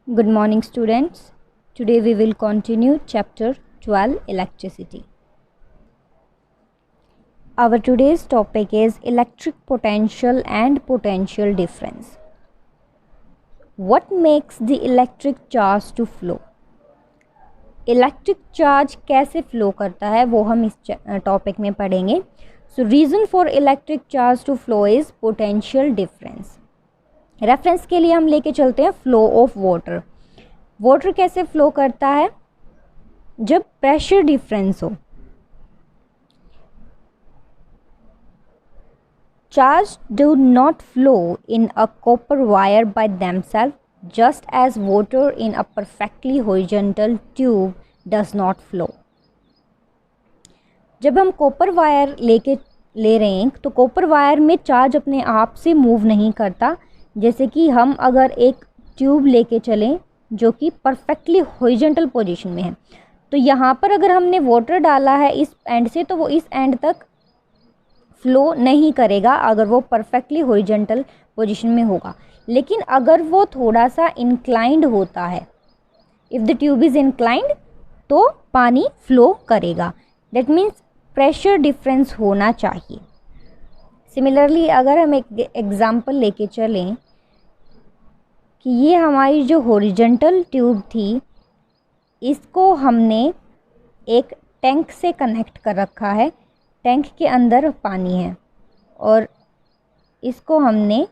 Good morning, students. Today we will continue chapter 12, electricity. Our today's topic is electric potential and potential difference. What makes the electric charge to flow? Electric charge कैसे flow करता है वो हम इस topic में पढ़ेंगे. So reason for electric charge to flow is potential difference. Reference के लिए हम लेके चलते हैं फ्लो ऑफ वाटर. वाटर कैसे फ्लो करता है? जब प्रेशर डिफरेंस हो. Charge do not flow in a copper wire by themselves just as water in a perfectly horizontal tube does not flow. जब हम कॉपर वायर ले रहे हैं तो कॉपर वायर में चार्ज अपने आप से मूव नहीं करता. जैसे कि हम अगर एक ट्यूब लेके चलें जो कि परफेक्टली हॉरिजॉन्टल पोजीशन में है, तो यहाँ पर अगर हमने वाटर डाला है इस एंड से तो वो इस एंड तक फ्लो नहीं करेगा अगर वो परफेक्टली हॉरिजॉन्टल पोजीशन में होगा. लेकिन अगर वो थोड़ा सा इंक्लाइंड होता है, if the tube is inclined, तो पानी फ्लो करेगा. दैट मीन्स प्रेशर डिफरेंस होना चाहिए. सिमिलरली अगर हम एक एग्जांपल लेके चलें कि ये हमारी जो हॉरिजॉन्टल ट्यूब थी, इसको हमने एक टैंक से कनेक्ट कर रखा है. टैंक के अंदर पानी है और इसको हमने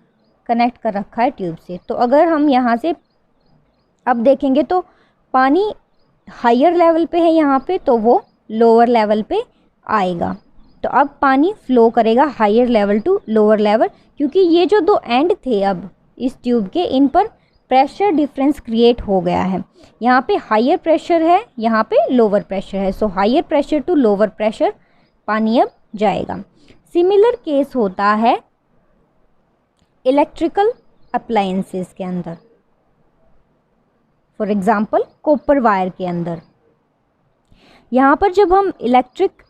कनेक्ट कर रखा है ट्यूब से. तो अगर हम यहाँ से अब देखेंगे तो पानी हायर लेवल पे है यहाँ पे, तो वो लोअर लेवल पे आएगा. तो अब पानी फ्लो करेगा higher level to lower level, क्योंकि ये जो दो एंड थे अब इस ट्यूब के, इन पर प्रेशर डिफरेंस क्रिएट हो गया है. यहाँ पे हायर प्रेशर है, यहाँ पे लोअर प्रेशर है. So higher pressure to lower pressure पानी अब जाएगा. सिमिलर केस होता है इलेक्ट्रिकल अप्लायंसेस के अंदर. फॉर एग्जांपल कॉपर वायर के अंदर. यहाँ पर जब हम इलेक्ट्रिक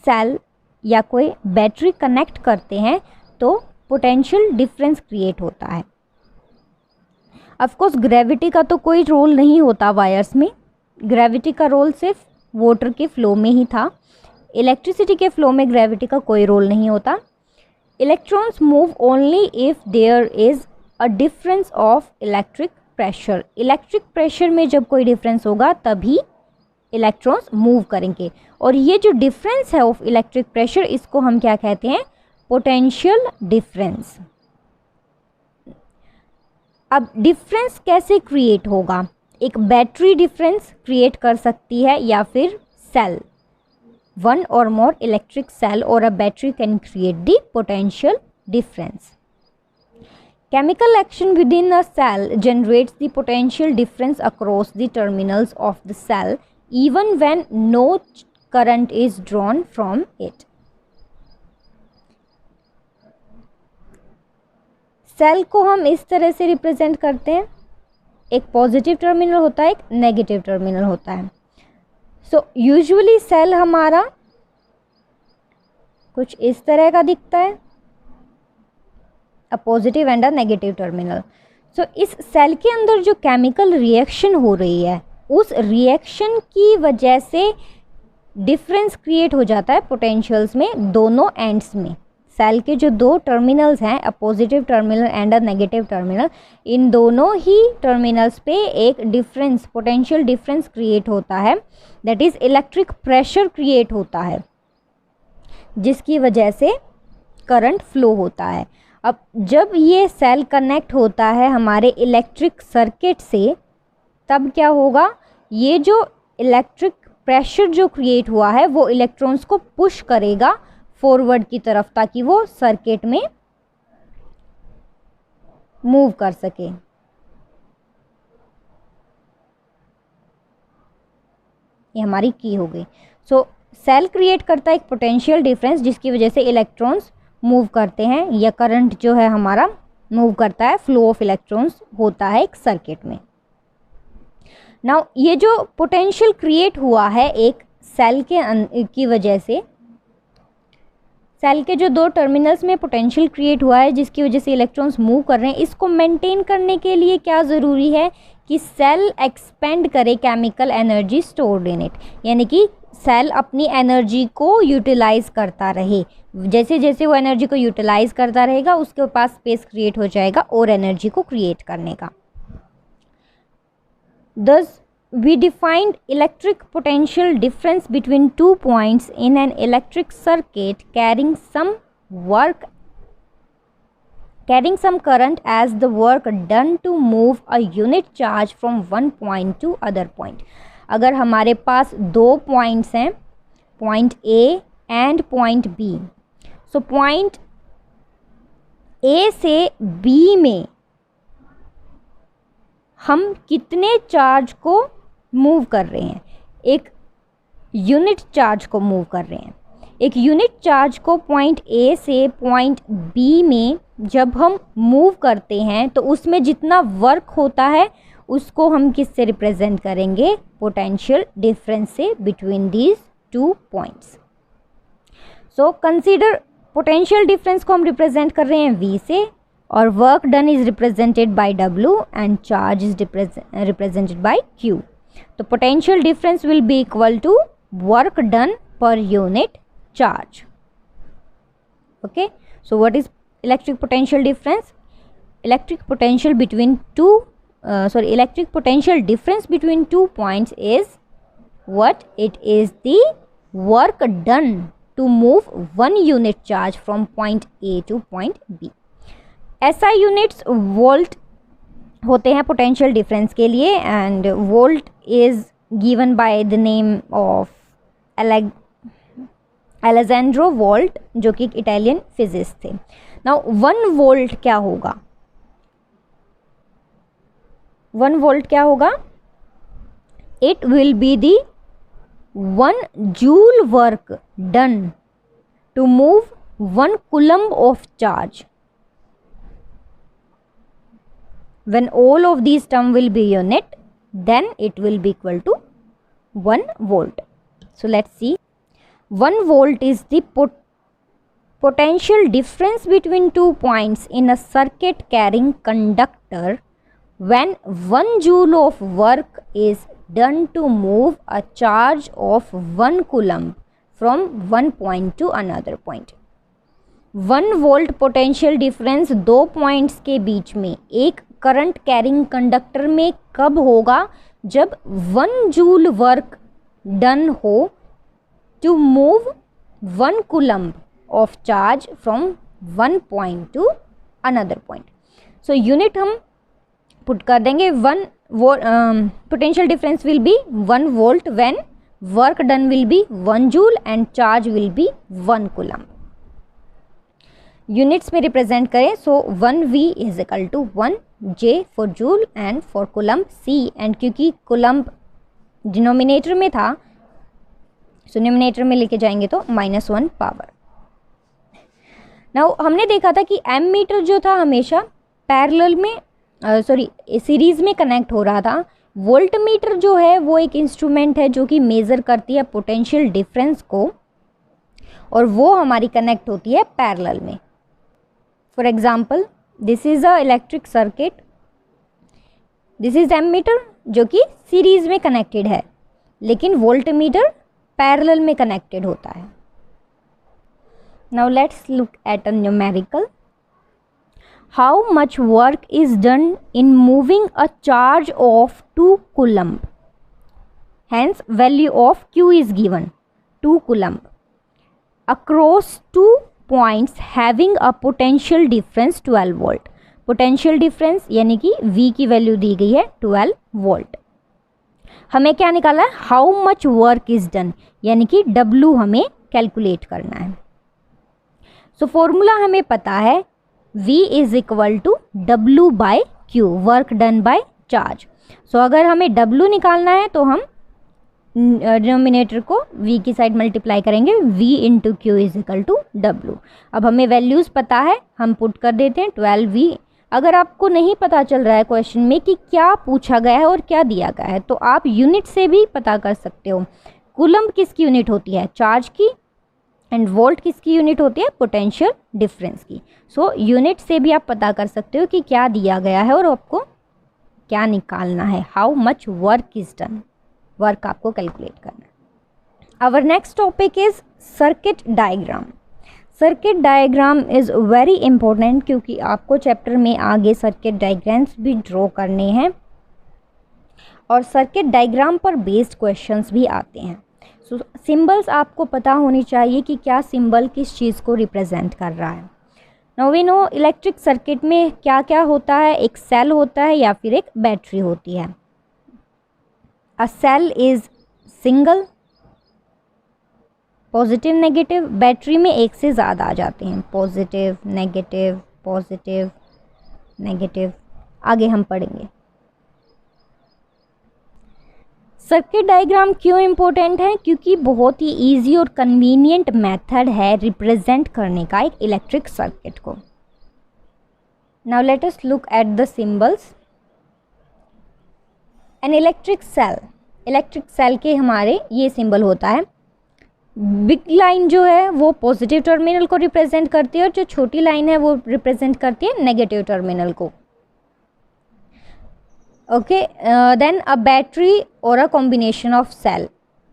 सेल या कोई बैटरी कनेक्ट करते हैं तो पोटेंशियल डिफरेंस क्रिएट होता है. ऑफ कोर्स ग्रेविटी का तो कोई रोल नहीं होता वायर्स में. ग्रेविटी का रोल सिर्फ वाटर के फ्लो में ही था. इलेक्ट्रिसिटी के फ्लो में ग्रेविटी का कोई रोल नहीं होता. Electrons move only if there is a difference of electric pressure. Electric pressure में जब कोई डिफरेंस होगा तभी इलेक्ट्रॉन्स मूव करेंगे. और ये जो डिफरेंस है ऑफ इलेक्ट्रिक प्रेशर, इसको हम क्या कहते हैं? Potential difference. अब डिफरेंस कैसे क्रिएट होगा? एक बैटरी डिफरेंस क्रिएट कर सकती है या फिर cell. One or more electric cell or a battery can create the potential difference. Chemical action within a cell generates the potential difference across the terminals of the cell even when no current is drawn from it. Cell को हम इस तरह से represent करते हैं. एक positive terminal होता है, एक नेगेटिव टर्मिनल होता है. सो यूजुअली सेल हमारा कुछ इस तरह का दिखता है, a positive and a negative terminal. So इस सेल के अंदर जो केमिकल रिएक्शन हो रही है, उस रिएक्शन की वजह से डिफरेंस क्रिएट हो जाता है पोटेंशियल्स में दोनों एंड्स में. सेल के जो दो टर्मिनल्स हैं, a positive terminal and a negative terminal, इन दोनों ही टर्मिनल्स पे एक डिफरेंस, पोटेंशियल डिफरेंस क्रिएट होता है. That is electric pressure create होता है, जिसकी वजह से करंट फ्लो होता है. अब जब ये सेल कनेक्ट होता है हमारे इलेक्ट्रिक सर्किट से, तब क्या होगा? ये जो इलेक्ट्रिक प्रेशर जो क्रिएट हुआ है वो इलेक्ट्रॉन्स को पुश करेगा फॉरवर्ड की तरफ, ताकि वो सर्किट में मूव कर सके. ये हमारी की हो गई. सो सेल क्रिएट करता है एक पोटेंशियल डिफरेंस, जिसकी वजह से इलेक्ट्रॉन्स मूव करते हैं या करंट जो है हमारा मूव करता है. फ्लो ऑफ इलेक्ट्रॉन्स होता है एक सर्किट में. नाउ ये जो पोटेंशियल क्रिएट हुआ है एक सेल की वजह से, सेल के जो दो टर्मिनल्स में पोटेंशियल क्रिएट हुआ है जिसकी वजह से इलेक्ट्रॉन्स मूव कर रहे हैं, इसको मेंटेन करने के लिए क्या ज़रूरी है कि सेल एक्सपेंड करे chemical energy stored in it, यानी कि सेल अपनी एनर्जी को यूटिलाइज करता रहे। जैसे जैसे वो एनर्जी को यूटिलाइज करता रहेगा उसके पास स्पेस क्रिएट हो जाएगा और एनर्जी को क्रिएट करने का। Thus, we defined electric potential difference between 2 points in an electric circuit carrying some current as the work done to move a unit charge from one point to other point. अगर हमारे पास दो points हैं, point A and point B, so point A से B में हम कितने charge को move कर रहे हैं, एक यूनिट चार्ज को मूव कर रहे हैं। एक यूनिट चार्ज को पॉइंट A से पॉइंट B में जब हम मूव करते हैं तो उसमें जितना वर्क होता है उसको हम किससे रिप्रेजेंट करेंगे, पोटेंशियल डिफरेंस से between these two points. So consider potential difference को हम रिप्रेजेंट कर रहे हैं V से, और work done is represented by W and charge is represented by Q। तो potential difference will be equal to work done per unit charge. Okay, so what is electric potential difference? Electric potential between electric potential difference between 2 points is what? It is the work done to move one unit charge from point A to point B. SI units volt होते हैं potential difference के लिए, and volt is given by the name of Alessandro Volt, जो कि एक Italian physicist थे। Now 1 volt क्या होगा? 1 वोल्ट क्या होगा? It will be the 1 joule work done to move 1 coulomb of charge. When all of these terms will be unit, then it will be equal to 1 volt. So let's see. 1 volt is the potential difference between 2 points in a circuit carrying conductor when 1 joule of work is done to move a charge of 1 coulomb from one point to another point. 1 volt potential difference दो points के बीच में एक current carrying conductor में कब होगा? जब 1 joule work done हो to move 1 coulomb of charge from one point to another point. So unit हम पुट कर देंगे, potential difference will be 1 volt when work done will be 1 joule and charge will be 1 coulomb. Units में represent करें, so 1V is equal to 1 J for joule and for coulomb C, and क्योंकि coulomb denominator में था सो numerator में लेके जाएंगे तो -1 power. Now हमने देखा था कि एमीटर जो था हमेशा पैरेलल में सीरीज में कनेक्ट हो रहा था। वोल्टमीटर जो है वो एक इंस्ट्रूमेंट है जो कि मेज़र करती है पोटेंशियल डिफरेंस को, और वो हमारी कनेक्ट होती है पैरेलल में। For example, this is a electric circuit, this is ammeter जो कि सीरीज में कनेक्टेड है, लेकिन वोल्टमीटर पैरेलल में कनेक्टेड होता है। Now let's look at a numerical. How much work is done in moving a charge of 2 coulomb, hence value of Q is given 2 coulomb across 2 points having a potential difference 12 volt। Potential difference यानी कि V की value दी गई है 12 volt. हमें क्या निकालना है? How much work is done, यानी कि W हमें कैलकुलेट करना है। सो फॉर्मूला हमें पता है, V is equal to W by Q, work done by charge. So अगर हमें W निकालना है तो हम डिनोमिनेटर को V की साइड मल्टीप्लाई करेंगे, V into Q is equal to W। अब हमें वैल्यूज़ पता है, हम पुट कर देते हैं 12V। अगर आपको नहीं पता चल रहा है क्वेश्चन में कि क्या पूछा गया है और क्या दिया गया है, तो आप यूनिट से भी पता कर सकते हो। कूलम्ब किसकी यूनिट होती है? चार्ज की। एंड वोल्ट किसकी यूनिट होती है? पोटेंशियल डिफरेंस की। सो यूनिट से भी आप पता कर सकते हो कि क्या दिया गया है और आपको क्या निकालना है, how much work is done, work आपको कैलकुलेट करना है। Our next topic is circuit diagram. Circuit diagram is very important क्योंकि आपको चैप्टर में आगे सर्किट डायग्राम्स भी ड्रॉ करने हैं और सर्किट डायग्राम पर बेस्ड क्वेश्चंस भी आते हैं। सो सिंबल्स आपको पता होनी चाहिए कि क्या सिंबल किस चीज़ को रिप्रेजेंट कर रहा है। Now we know electric circuit में क्या क्या होता है, एक सेल होता है या फिर एक बैटरी होती है। A cell is single, positive negative, battery में एक से ज़्यादा आ जाते हैं, पॉजिटिव नेगेटिव, आगे हम पढ़ेंगे। सर्किट डायग्राम क्यों इम्पोर्टेंट है? क्योंकि बहुत ही इजी और कन्वीनियंट मेथड है रिप्रेजेंट करने का एक इलेक्ट्रिक सर्किट को। Now let us look at the symbols. An electric cell के हमारे ये सिंबल होता है। बिग लाइन जो है वो पॉजिटिव टर्मिनल को रिप्रेजेंट करती है और जो छोटी लाइन है वो रिप्रेजेंट करती है नेगेटिव टर्मिनल को। ओके, देन अ बैटरी और a combination of cell,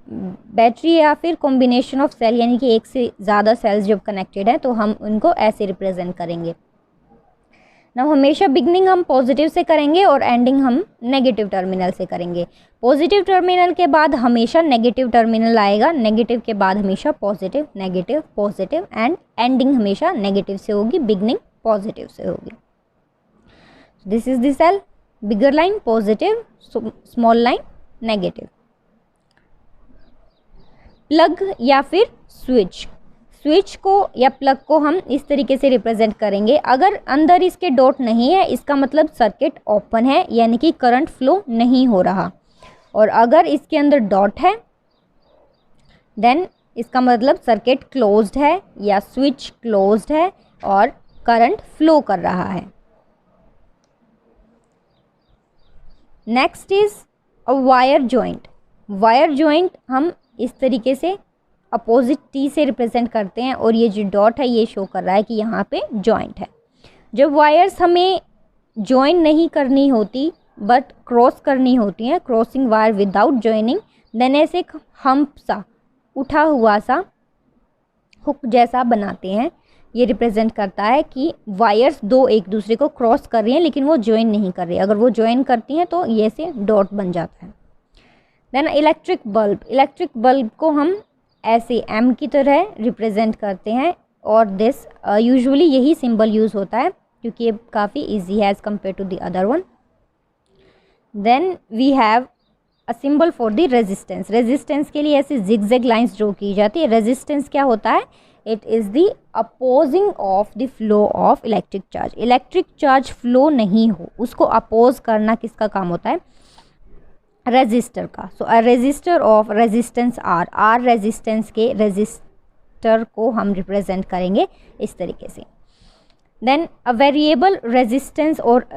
battery या फिर कॉम्बिनेशन ऑफ सेल यानी कि एक से ज़्यादा सेल्स जब कनेक्टेड हैं तो हम उनको ऐसे रिप्रेजेंट करेंगे। ना हमेशा बिगनिंग हम पॉजिटिव से करेंगे और एंडिंग हम नेगेटिव टर्मिनल से करेंगे। पॉजिटिव टर्मिनल के बाद हमेशा नेगेटिव टर्मिनल आएगा, नेगेटिव के बाद हमेशा positive, negative, positive and ending हमेशा नेगेटिव से होगी, बिगनिंग पॉजिटिव से होगी। This is the cell, bigger line positive, small line negative. Plug या फिर स्विच को या प्लग को हम इस तरीके से रिप्रेजेंट करेंगे। अगर अंदर इसके डॉट नहीं है इसका मतलब सर्किट ओपन है यानी कि करंट फ्लो नहीं हो रहा, और अगर इसके अंदर डॉट है देन इसका मतलब सर्किट क्लोज्ड है या स्विच क्लोज्ड है और करंट फ्लो कर रहा है। Next is a wire joint. Wire joint हम इस तरीके से अपोजिट टी से रिप्रेजेंट करते हैं और ये जो डॉट है ये शो कर रहा है कि यहाँ पे जॉइंट है। जब वायर्स हमें जॉइन नहीं करनी होती बट क्रॉस करनी होती हैं, crossing wire without joining, then ऐसे एक हम्प सा, उठा हुआ सा हुक जैसा बनाते हैं। ये रिप्रेजेंट करता है कि वायर्स दो एक दूसरे को क्रॉस कर रही हैं लेकिन वो जॉइन नहीं कर रही। अगर वो जॉइन करती हैं तो ये से डॉट बन जाता है। देन इलेक्ट्रिक बल्ब को हम ऐसे एम की तरह रिप्रेजेंट करते हैं और दिस यूजुअली यही सिंबल यूज़ होता है क्योंकि ये काफ़ी इजी है as compare to the other one. Then we have a symbol for the resistance. Resistance के लिए ऐसे जिगजैग लाइंस ड्रॉ की जाती है। रेजिस्टेंस क्या होता है? It is the opposing of the flow of electric charge. Electric charge flow नहीं हो उसको अपोज करना किसका काम होता है? रेजिस्टर का। So a resistor of resistance R resistance के रेजिस्टर को हम रिप्रेजेंट करेंगे इस तरीके से। देन अ वेरिएबल रेजिस्टेंस और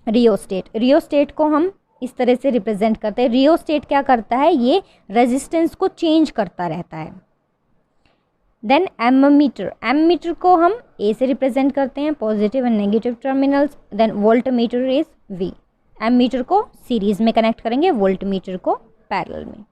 रियोस्टेट को हम इस तरह से रिप्रेजेंट करते हैं। रियोस्टेट क्या करता है? ये रेजिस्टेंस को चेंज करता रहता है। देन एमीटर को हम ए से रिप्रेजेंट करते हैं, positive and negative terminals. Then voltmeter is V. Ammeter को सीरीज में कनेक्ट करेंगे, वोल्टमीटर को पैरेलल में।